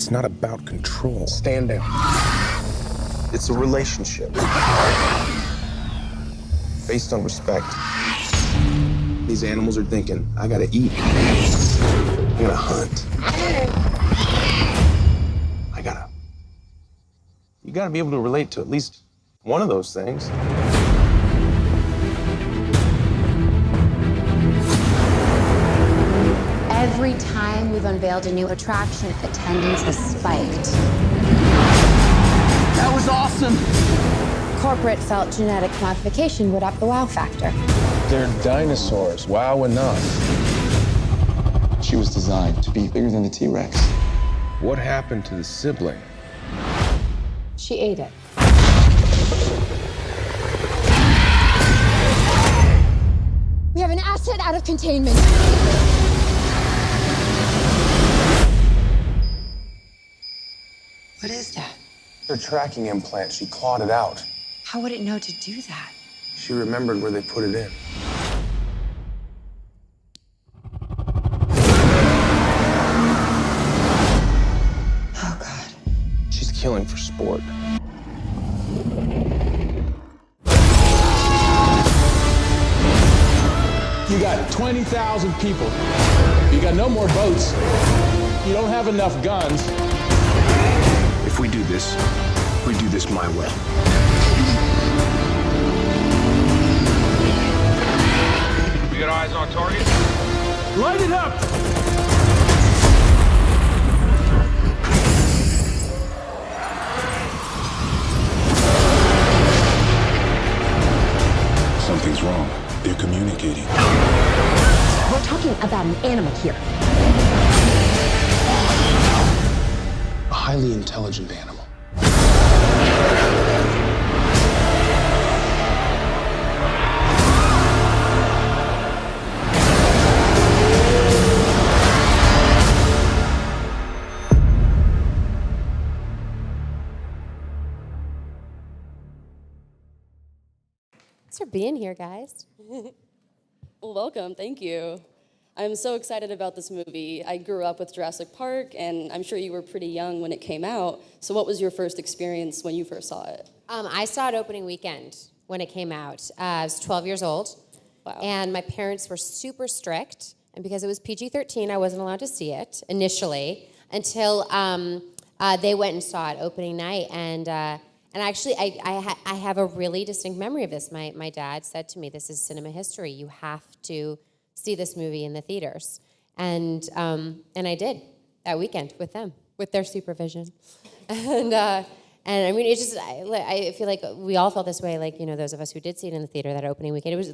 It's not about control. Stand down. It's a relationship based on respect. These animals are thinking, I gotta eat. I gotta hunt. You gotta be able to relate to at least one of those things. Every time we've unveiled a new attraction, attendance has spiked. That was awesome. Corporate felt genetic modification would up the wow factor. They're dinosaurs. Wow enough. She was designed to be bigger than the T-Rex. What happened to the sibling? She ate it. We have an asset out of containment. What is that? Her tracking implant, she clawed it out. How would it know to do that? She remembered where they put it in. Oh, God. She's killing for sport. You got 20,000 people. You got no more boats. You don't have enough guns. If we do this my way. We got eyes on target. Light it up! Something's wrong. They're communicating. We're talking about an animal here. A highly intelligent animal. Thanks for being here, guys. Well, welcome. Thank you. I'm so excited about this movie. I grew up with Jurassic Park, and I'm sure you were pretty young when it came out. So what was your first experience when you first saw it? I saw it opening weekend when it came out. I was 12 years old, Wow. and my parents were super strict. And because it was PG-13, I wasn't allowed to see it initially until they went and saw it opening night. And actually, I have a really distinct memory of this. My dad said to me, "This is cinema history. You have to see this movie in the theaters," and I did that weekend with them, with their supervision, and I mean, it's just I feel like we all felt this way, like, you know, those of us who did see it in the theater that opening weekend. It was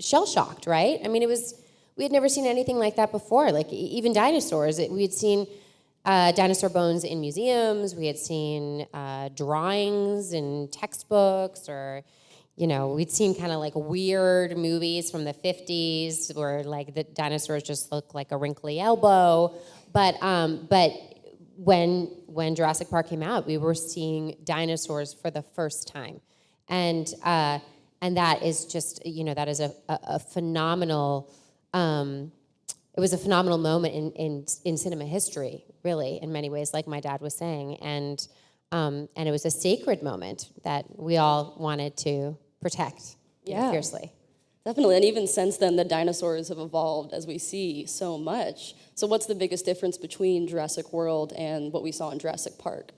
shell shocked, right? I mean, we had never seen anything like that before. Like even dinosaurs, we had seen dinosaur bones in museums. We had seen drawings in textbooks, or, you know, we'd seen kind of like weird movies from the 50s where like the dinosaurs just look like a wrinkly elbow. But when Jurassic Park came out, we were seeing dinosaurs for the first time, and that is just, you know, that is a phenomenal. It was a phenomenal moment in cinema history, really, in many ways, like my dad was saying, and it was a sacred moment that we all wanted to protect, fiercely. Definitely, and even since then, the dinosaurs have evolved as we see so much. So what's the biggest difference between Jurassic World and what we saw in Jurassic Park?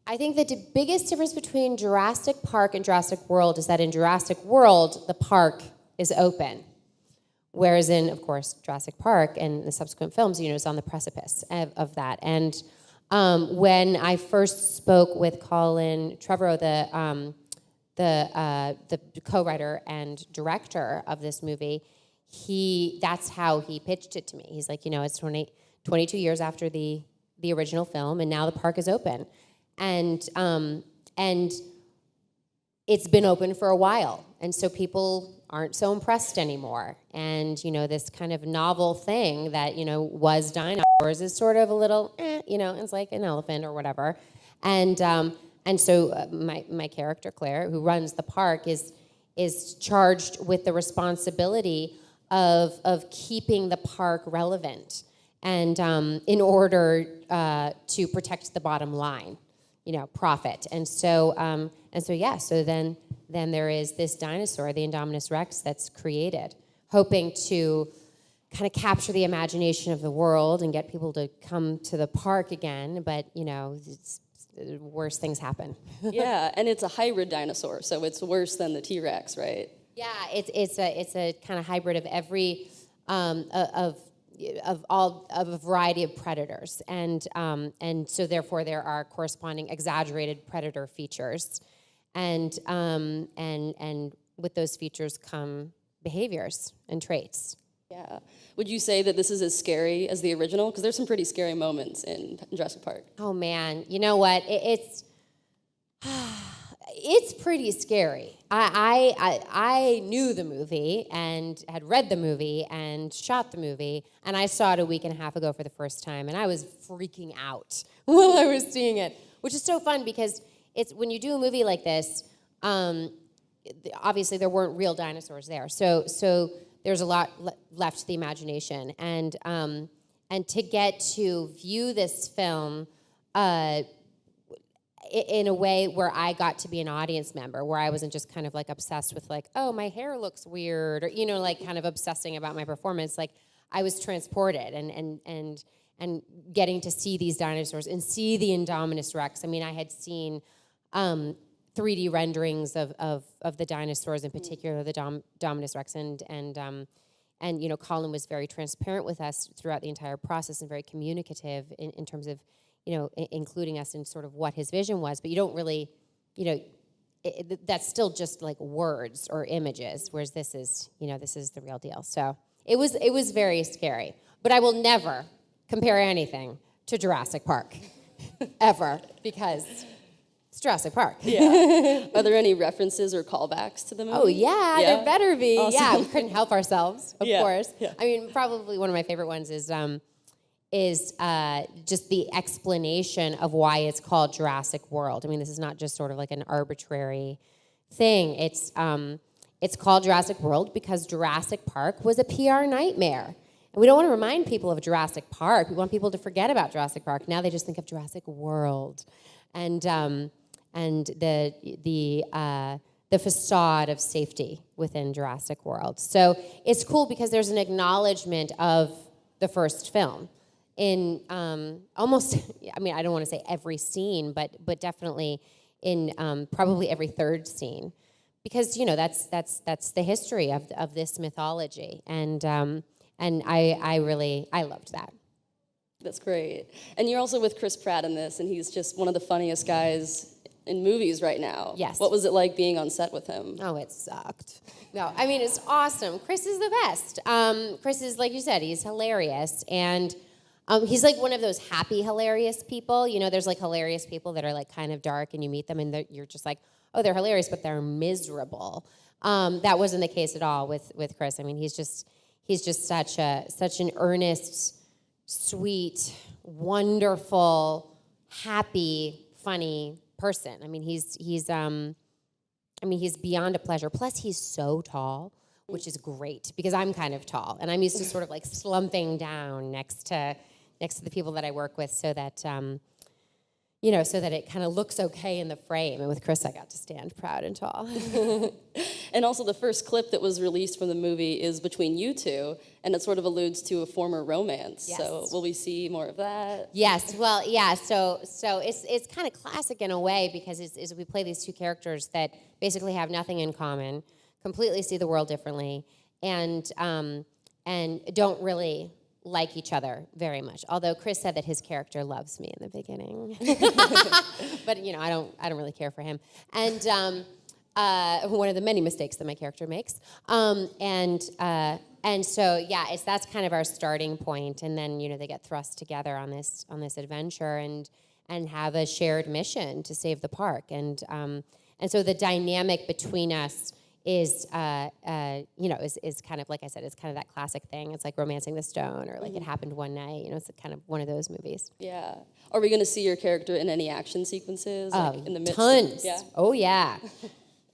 I think that the biggest difference between Jurassic Park and Jurassic World is that in Jurassic World, the park is open. Whereas in, of course, Jurassic Park and the subsequent films, you know, it's on the precipice of that. And when I first spoke with Colin Trevorrow, the co-writer and director of this movie, that's how he pitched it to me. He's like, you know, it's 22 years after the original film, and now the park is open. And it's been open for a while, and so people aren't so impressed anymore. And, you know, this kind of novel thing that, you know, was dinosaurs is sort of a little, you know, it's like an elephant or whatever. And so my character, Claire, who runs the park, is charged with the responsibility of keeping the park relevant and in order to protect the bottom line, profit. And so then there is this dinosaur, the Indominus Rex, that's created, hoping to kind of capture the imagination of the world and get people to come to the park again. But worse things happen. Yeah, and it's a hybrid dinosaur, so it's worse than the T-Rex, right? Yeah, it's a kind of hybrid of every of a variety of predators, and so therefore there are corresponding exaggerated predator features, and with those features come behaviors and traits. Yeah. Would you say that this is as scary as the original? Because there's some pretty scary moments in Jurassic Park. Oh man, you know what? It's pretty scary. I knew the movie and had read the movie and shot the movie, and I saw it a week and a half ago for the first time, and I was freaking out while I was seeing it, which is so fun because it's when you do a movie like this. Obviously, there weren't real dinosaurs there, so there's a lot left to the imagination, and to get to view this film in a way where I got to be an audience member, where I wasn't just kind of like obsessed with like, oh, my hair looks weird, or like kind of obsessing about my performance. Like I was transported and getting to see these dinosaurs and see the Indominus Rex. I mean, I had seen 3D renderings of the dinosaurs, in particular the Indominus Rex, and Colin was very transparent with us throughout the entire process and very communicative in terms of including us in sort of what his vision was. But you don't really, that's still just like words or images, whereas this is the real deal. So it was very scary. But I will never compare anything to Jurassic Park, ever, because it's Jurassic Park. Yeah. Are there any references or callbacks to the movie? Oh, yeah, there better be. Awesome. Yeah, we couldn't help ourselves, of course. Yeah. I mean, probably one of my favorite ones is just the explanation of why it's called Jurassic World. I mean, this is not just sort of like an arbitrary thing. It's called Jurassic World because Jurassic Park was a PR nightmare. And we don't want to remind people of Jurassic Park. We want people to forget about Jurassic Park. Now they just think of Jurassic World. And the facade of safety within Jurassic World. So it's cool because there's an acknowledgement of the first film in almost, I mean, I don't want to say every scene, but definitely in probably every third scene, because that's the history of this mythology, and I loved that. That's great. And you're also with Chris Pratt in this, and he's just one of the funniest guys in movies right now. Yes. What was it like being on set with him? Oh, it sucked. No, I mean, it's awesome. Chris is the best. Chris is, like you said, he's hilarious. And he's like one of those happy, hilarious people. There's like hilarious people that are like kind of dark, and you meet them and you're just like, oh, they're hilarious, but they're miserable. That wasn't the case at all with Chris. I mean, he's just such an earnest, sweet, wonderful, happy, funny person. I mean, he's beyond a pleasure. Plus, he's so tall, which is great because I'm kind of tall, and I'm used to sort of like slumping down next to the people that I work with, so that so that it kind of looks okay in the frame. And with Chris, I got to stand proud and tall. And also, the first clip that was released from the movie is between you two, and it sort of alludes to a former romance. Yes. So will we see more of that? Yes. Well, yeah. So it's kind of classic in a way because it's we play these two characters that basically have nothing in common, completely see the world differently, and don't really like each other very much. Although Chris said that his character loves me in the beginning, but I don't really care for him. And one of the many mistakes that my character makes. And so that's kind of our starting point. And then they get thrust together on this adventure and have a shared mission to save the park. And so the dynamic between us is kind of, like I said, it's kind of that classic thing. It's like Romancing the Stone, or like It Happened One Night. It's kind of one of those movies. Yeah. Are we going to see your character in any action sequences? Like in the midst Tons. Yeah. Oh, yeah.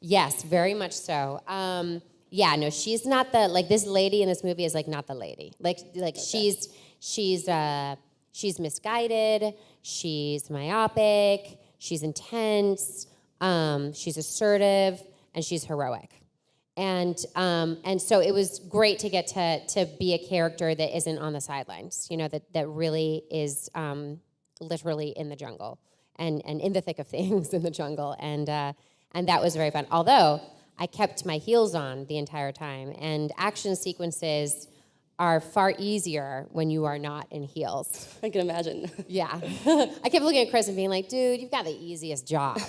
Yes, very much so. Yeah, no, she's not the like this lady in this movie is like not the lady. Like okay. She's misguided. She's myopic. She's intense. She's assertive, and she's heroic. And so it was great to get to be a character that isn't on the sidelines. You know, that really is literally in the jungle and in the thick of things in the jungle. And that was very fun. Although I kept my heels on the entire time, and action sequences are far easier when you are not in heels. I can imagine. Yeah. I kept looking at Chris and being like, dude, you've got the easiest job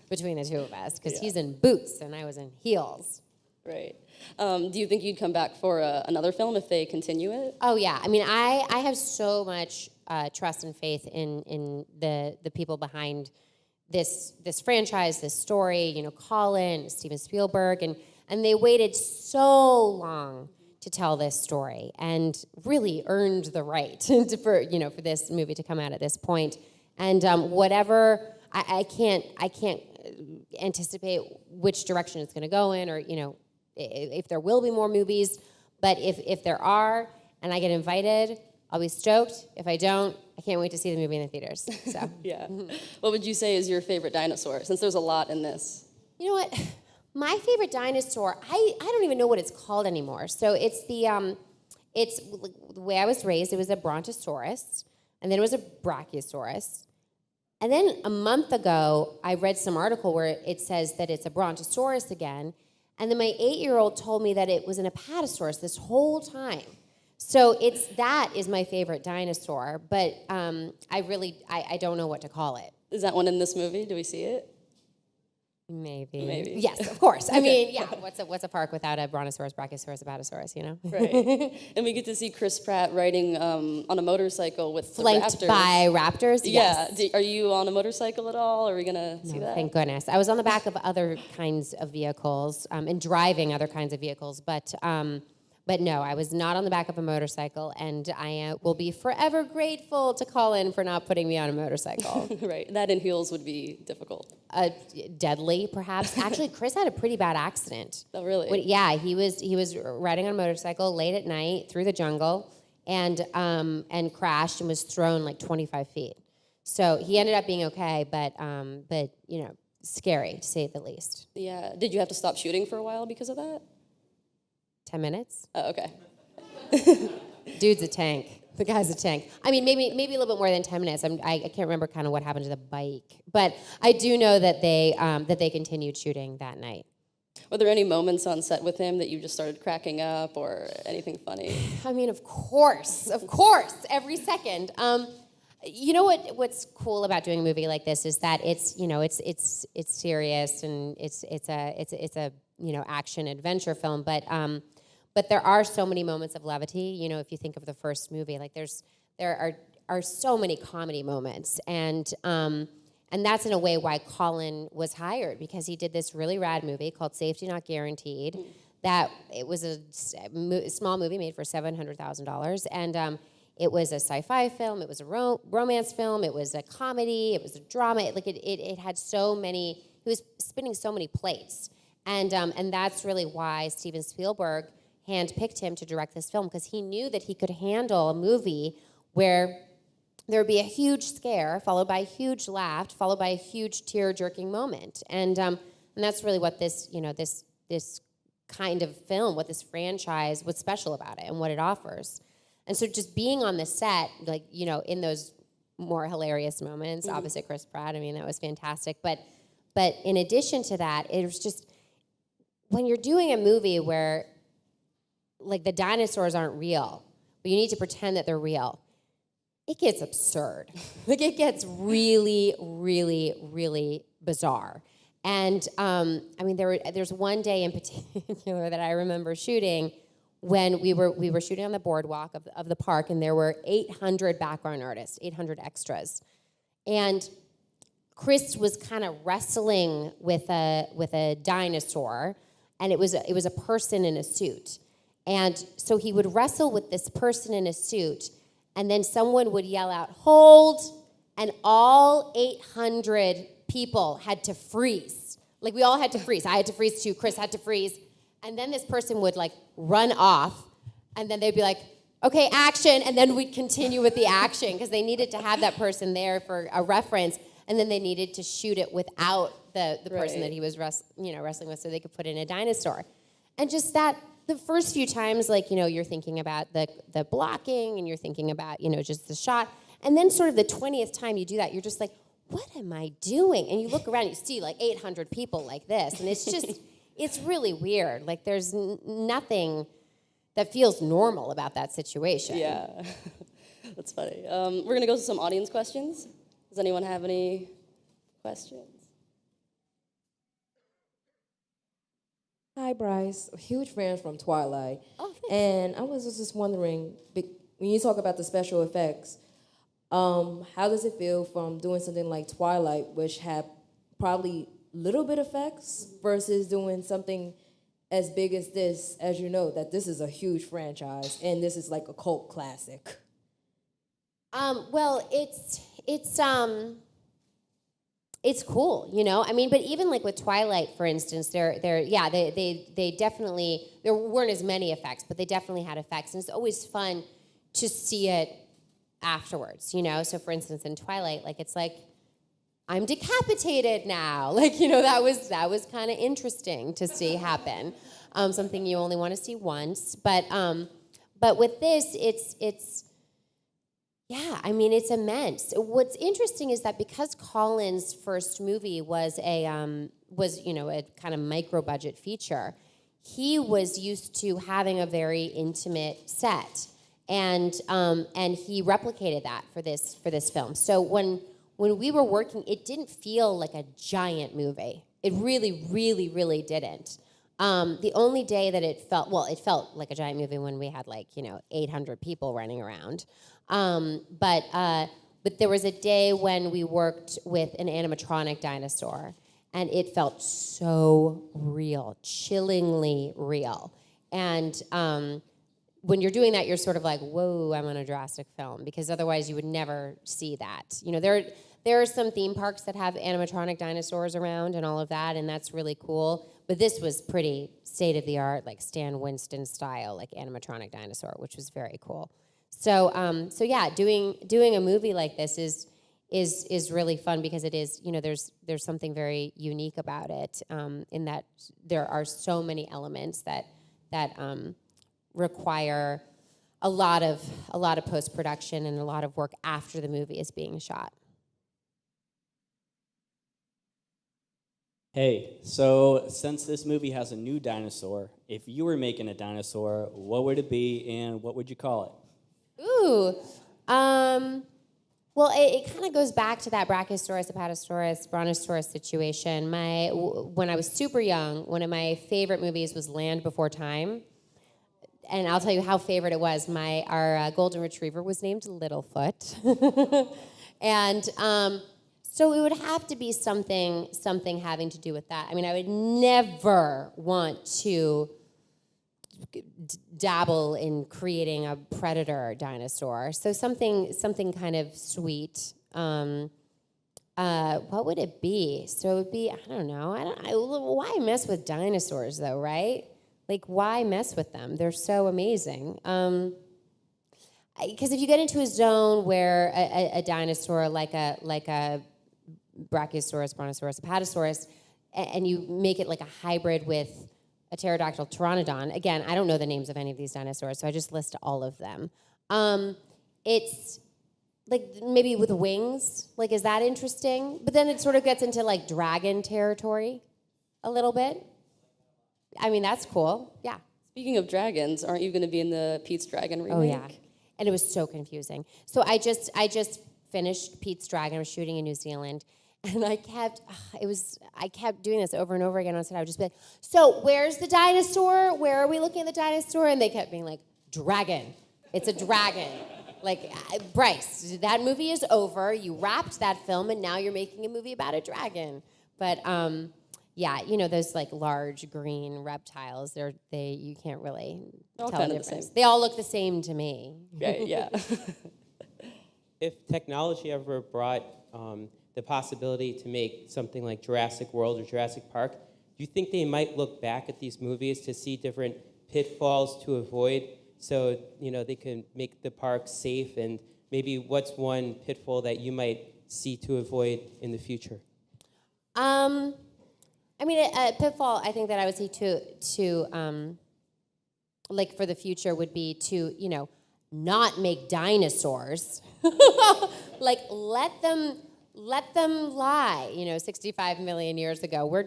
between the two of us, because he's in boots and I was in heels. Right. Do you think you'd come back for another film if they continue it? Oh, yeah. I mean, I have so much trust and faith in the people behind this franchise, this story, you know, Colin, Steven Spielberg, and they waited so long to tell this story and really earned the right for this movie to come out at this point. And whatever, I can't anticipate which direction it's going to go in, or if there will be more movies. But if there are, and I get invited, I'll be stoked. If I don't, I can't wait to see the movie in the theaters. So yeah. What would you say is your favorite dinosaur, since there's a lot in this? You know what? My favorite dinosaur, I don't even know what it's called anymore. So it's the way I was raised, it was a brontosaurus, and then it was a brachiosaurus. And then a month ago, I read some article where it says that it's a brontosaurus again, and then my 8-year-old told me that it was an apatosaurus this whole time. So that is my favorite dinosaur, but I don't know what to call it. Is that one in this movie? Do we see it? Maybe. Yes, of course. I mean, yeah. What's a park without a brontosaurus, brachiosaurus, apatosaurus? You know. Right. And we get to see Chris Pratt riding on a motorcycle with flanked raptors. by raptors. Yes. Yeah. Are you on a motorcycle at all? Are we gonna see that? Thank goodness. I was on the back of other kinds of vehicles and driving other kinds of vehicles, but no, I was not on the back of a motorcycle, and I will be forever grateful to Colin for not putting me on a motorcycle. Right. That in heels would be difficult. Deadly, perhaps. Actually, Chris had a pretty bad accident. Oh, really? He was riding on a motorcycle late at night through the jungle, and crashed and was thrown like 25 feet. So he ended up being okay, but scary to say the least. Yeah. Did you have to stop shooting for a while because of that? 10 minutes. Oh, okay. Dude's a tank. The guy's a tank. I mean, maybe a little bit more than 10 minutes. I can't remember kind of what happened to the bike, but I do know that they continued shooting that night. Were there any moments on set with him that you just started cracking up, or anything funny? I mean, of course, every second. You know what's cool about doing a movie like this is that it's serious, and it's a action adventure film, but there are so many moments of levity. You know, if you think of the first movie, like there are so many comedy moments, and that's in a way why Colin was hired, because he did this really rad movie called Safety Not Guaranteed. That it was a small movie made for $700,000, and it was a sci-fi film, it was a romance film, it was a comedy, it was a drama. It had so many. He was spinning so many plates, and that's really why Steven Spielberg handpicked him to direct this film, because he knew that he could handle a movie where there would be a huge scare followed by a huge laugh followed by a huge tear-jerking moment, and that's really what this kind of film, what this franchise, what's special about it, and what it offers. And so just being on the set, in those more hilarious moments, opposite Chris Pratt, I mean, that was fantastic. But in addition to that, it was just, when you're doing a movie where, like, the dinosaurs aren't real, but you need to pretend that they're real, it gets absurd. It gets really, really, really bizarre. And, there's one day in particular that I remember shooting when we were shooting on the boardwalk of the park, and there were 800 background artists, 800 extras. And Chris was kind of wrestling with a dinosaur, and it was a person in a suit. And so he would wrestle with this person in a suit, and then someone would yell out, "Hold," and all 800 people had to freeze. Like, we all had to freeze. I had to freeze too. Chris had to freeze. And then this person would like run off, and then they'd be like, okay, action, and then we'd continue with the action because they needed to have that person there for a reference, and then they needed to shoot it without the person that he was wrestling with so they could put in a dinosaur. And just that, the first few times, like, you're thinking about the blocking and you're thinking about, just the shot. And then sort of the 20th time you do that, you're just like, what am I doing? And you look around, you see like 800 people like this. And it's just, it's really weird. Like there's nothing that feels normal about that situation. Yeah, that's funny. We're going to go to some audience questions. Does anyone have any questions? Hi, Bryce. A huge fan from Twilight. Oh, thanks. And I was just wondering, when you talk about the special effects, how does it feel from doing something like Twilight, which had probably little bit effects, versus doing something as big as this, as you know, that this is a huge franchise, and this is like a cult classic? Well, it's cool, I mean, but even like with Twilight, for instance, they definitely, there weren't as many effects, but they definitely had effects, and it's always fun to see it afterwards, So for instance, in Twilight, like it's like, I'm decapitated now, like that was kind of interesting to see happen, something you only want to see once, but with this, it's. Yeah, I mean, it's immense. What's interesting is that because Colin's first movie was a kind of micro budget feature, he was used to having a very intimate set, and he replicated that for this film. So when we were working, it didn't feel like a giant movie. It really, really, really didn't. The only day that it felt like a giant movie when we had 800 people running around. But there was a day when we worked with an animatronic dinosaur, and it felt so real, chillingly real. And when you're doing that, you're sort of like, whoa, I'm on a Jurassic film, because otherwise you would never see that. There are some theme parks that have animatronic dinosaurs around and all of that, and that's really cool. But this was pretty state-of-the-art, like Stan Winston style, like animatronic dinosaur, which was very cool. So yeah, doing a movie like this is really fun, because it is, there's something very unique about it, in that there are so many elements that require a lot of post-production and a lot of work after the movie is being shot. Hey, so since this movie has a new dinosaur, if you were making a dinosaur, what would it be and what would you call it? Ooh, well, it kind of goes back to that Brachiosaurus, Apatosaurus, Brontosaurus situation. When I was super young, one of my favorite movies was Land Before Time, and I'll tell you how favorite it was. Our golden retriever was named Littlefoot, and so it would have to be something having to do with that. I mean, I would never want to dabble in creating a predator dinosaur. So something kind of sweet. What would it be? So it would be, I don't know. Why mess with dinosaurs though, right? Like, why mess with them? They're so amazing. Because if you get into a zone where a dinosaur like a Brachiosaurus, Brontosaurus, Apatosaurus, and you make it like a hybrid with a pterodactyl pteranodon. Again, I don't know the names of any of these dinosaurs, so I just list all of them. It's like maybe with wings. Like, is that interesting? But then it sort of gets into like dragon territory a little bit. I mean, that's cool. Yeah. Speaking of dragons, aren't you going to be in the Pete's Dragon remake? Oh yeah, and it was so confusing. So I just finished Pete's Dragon. I was shooting in New Zealand. And I kept doing this over and over again on set. I would just be like, so where's the dinosaur? Where are we looking at the dinosaur? And they kept being like, dragon. It's a dragon. Like, Bryce, that movie is over. You wrapped that film, and now you're making a movie about a dragon. But yeah, those like large green reptiles. You can't really tell the difference. They all look the same to me. Right, yeah. If technology ever brought the possibility to make something like Jurassic World or Jurassic Park, do you think they might look back at these movies to see different pitfalls to avoid so, they can make the park safe? And maybe what's one pitfall that you might see to avoid in the future? A pitfall I think that I would see to like for the future would be to, not make dinosaurs. Like let them lie, 65 million years ago. We're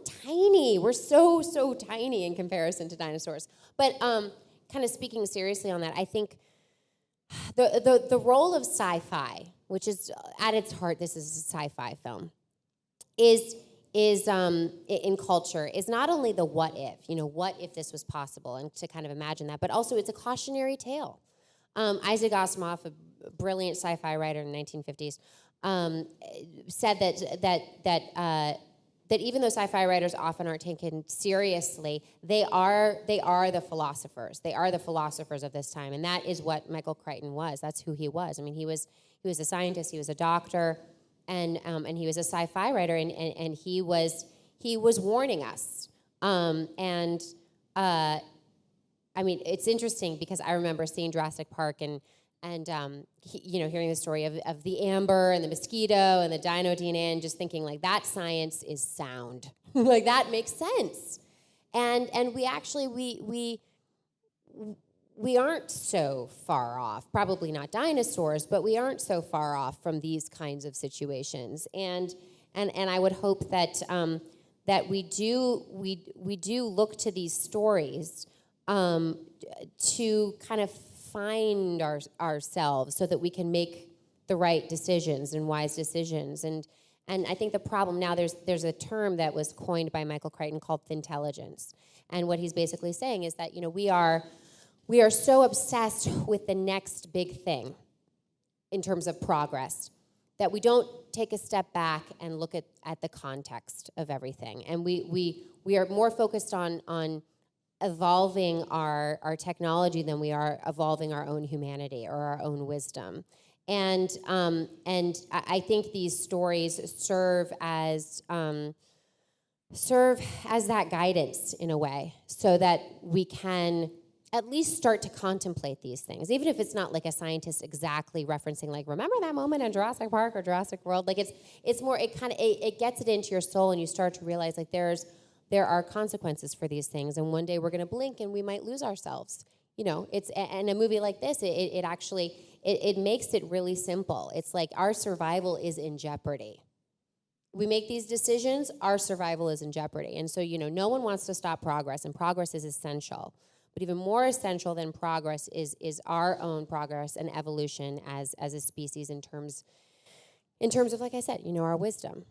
tiny. We're so tiny in comparison to dinosaurs. But kind of speaking seriously on that, I think the role of sci-fi, which is at its heart, this is a sci-fi film, is in culture is not only the what if this was possible, and to kind of imagine that, but also it's a cautionary tale. Isaac Asimov, a brilliant sci-fi writer in the 1950s, said that even though sci-fi writers often aren't taken seriously, they are the philosophers. They are the philosophers of this time, and that is what Michael Crichton was. That's who he was. I mean, he was a scientist. He was a doctor. And he was a sci-fi writer, and he was warning us. It's interesting because I remember seeing Jurassic Park and hearing the story of the amber and the mosquito and the dino DNA, and just thinking like that science is sound, like that makes sense. And we actually we aren't so far off, probably not dinosaurs, but we aren't so far off from these kinds of situations. And I would hope that that we do look to these stories to kind of find ourselves so that we can make the right decisions and wise decisions. And I think the problem now, there's a term that was coined by Michael Crichton called fintelligence. And what he's basically saying is that, we are so obsessed with the next big thing in terms of progress that we don't take a step back and look at the context of everything. And we are more focused on evolving our technology than we are evolving our own humanity or our own wisdom. And I think these stories serve as that guidance in a way, so that we can at least start to contemplate these things, even if it's not like a scientist exactly referencing, like, remember that moment in Jurassic Park or Jurassic World? Like it's more, it gets it into your soul, and you start to realize like there are consequences for these things, and one day we're going to blink and we might lose ourselves. And a movie like this, it actually makes it really simple. It's like our survival is in jeopardy. We make these decisions, our survival is in jeopardy. And so, no one wants to stop progress, and progress is essential. But even more essential than progress is our own progress and evolution as a species in terms of, like I said, our wisdom.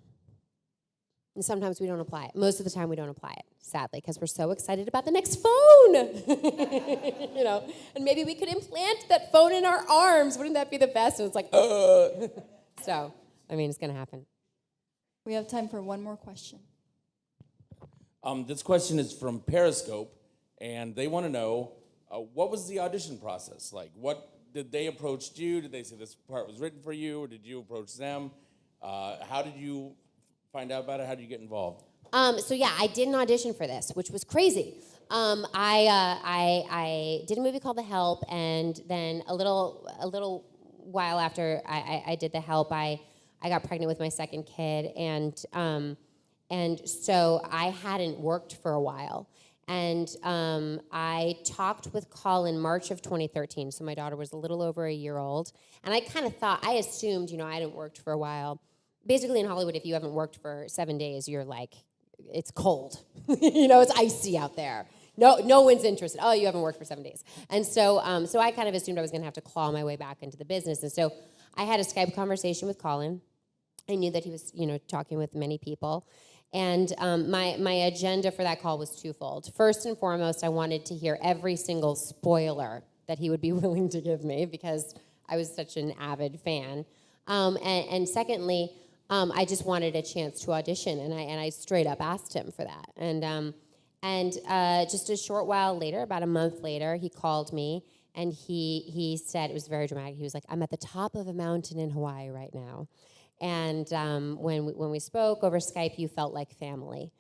And sometimes we don't apply it. Most of the time we don't apply it, sadly, because we're so excited about the next phone. And maybe we could implant that phone in our arms. Wouldn't that be the best? And it's like, So, it's going to happen. We have time for one more question. This question is from Periscope. And they want to know, what was the audition process like? What did they approach you? Did they say this part was written for you, or did you approach them? How did you find out about it? How did you get involved? I did an audition for this, which was crazy. I did a movie called The Help, and then a little while after I did The Help, I got pregnant with my second kid, and so I hadn't worked for a while. And I talked with Call in March of 2013, so my daughter was a little over a year old. And I kind of I assumed, I hadn't worked for a while. Basically in Hollywood, if you haven't worked for 7 days, you're like, it's cold. It's icy out there. No one's interested. Oh, you haven't worked for 7 days. And so I kind of assumed I was going to have to claw my way back into the business. And so I had a Skype conversation with Colin. I knew that he was, talking with many people. And my agenda for that call was twofold. First and foremost, I wanted to hear every single spoiler that he would be willing to give me, because I was such an avid fan. And secondly, I just wanted a chance to audition, and I straight up asked him for that. And just a short while later, about a month later, he called me, and he said, it was very dramatic. He was like, I'm at the top of a mountain in Hawaii right now. And when we spoke over Skype, you felt like family.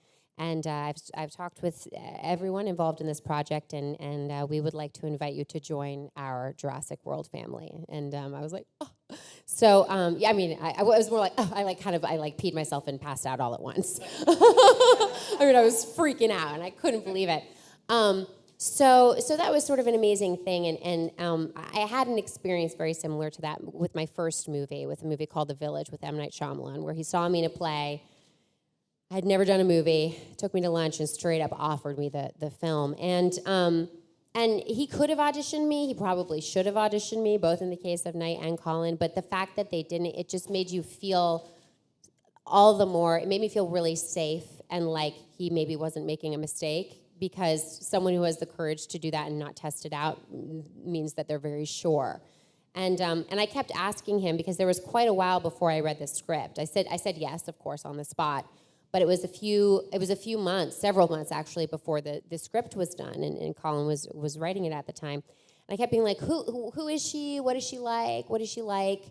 And I've talked with everyone involved in this project, and we would like to invite you to join our Jurassic World family. And I was like, oh. So yeah, I mean, I was more like, oh, I peed myself and passed out all at once. I mean, I was freaking out, and I couldn't believe it. So that was sort of an amazing thing, and I had an experience very similar to that with my first movie, with a movie called The Village with M. Night Shyamalan, where he saw me in a play. I had never done a movie, took me to lunch and straight up offered me the film. And he could have auditioned me, he probably should have auditioned me, both in the case of Knight and Colin, but the fact that they didn't, it just made you feel all the more, it made me feel really safe and like he maybe wasn't making a mistake, because someone who has the courage to do that and not test it out means that they're very sure. And I kept asking him, because there was quite a while before I read the script. I said yes, of course, on the spot. But it was a few months, several months actually, before the script was done, and Colin was writing it at the time. And I kept being like, who is she? What is she like? What is she like?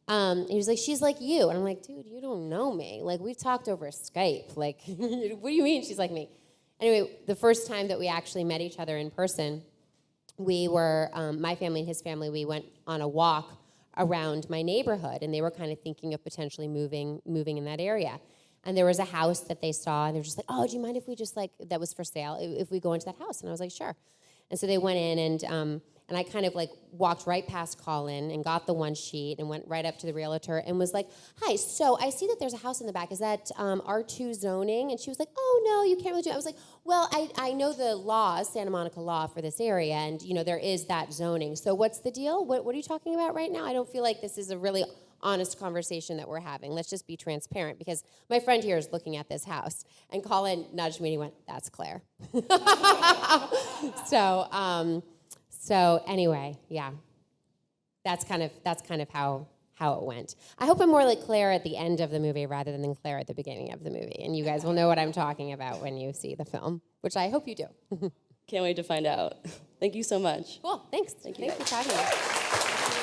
And he was like, she's like you. And I'm like, dude, you don't know me. Like, we've talked over Skype. Like, what do you mean she's like me? Anyway, the first time that we actually met each other in person, we were, my family and his family, we went on a walk around my neighborhood, and they were kind of thinking of potentially moving in that area. And there was a house that they saw, and they were just like, oh, do you mind if we just, like, that was for sale, if we go into that house? And I was like, sure. And so they went in, and I kind of, like, walked right past Colin and got the one sheet and went right up to the realtor and was like, hi, so I see that there's a house in the back. Is that R2 zoning? And she was like, oh, no, you can't really do it. I was like, well, I know the laws, Santa Monica law for this area, and, you know, there is that zoning. So what's the deal? What are you talking about right now? I don't feel like this is a really honest conversation that we're having. Let's just be transparent, because my friend here is looking at this house. And Colin nudged me and he went, that's Claire. So anyway, yeah. That's kind of how it went. I hope I'm more like Claire at the end of the movie rather than Claire at the beginning of the movie. And you guys will know what I'm talking about when you see the film, which I hope you do. Can't wait to find out. Thank you so much. Cool, thanks. Thank you. Thanks for talking to me.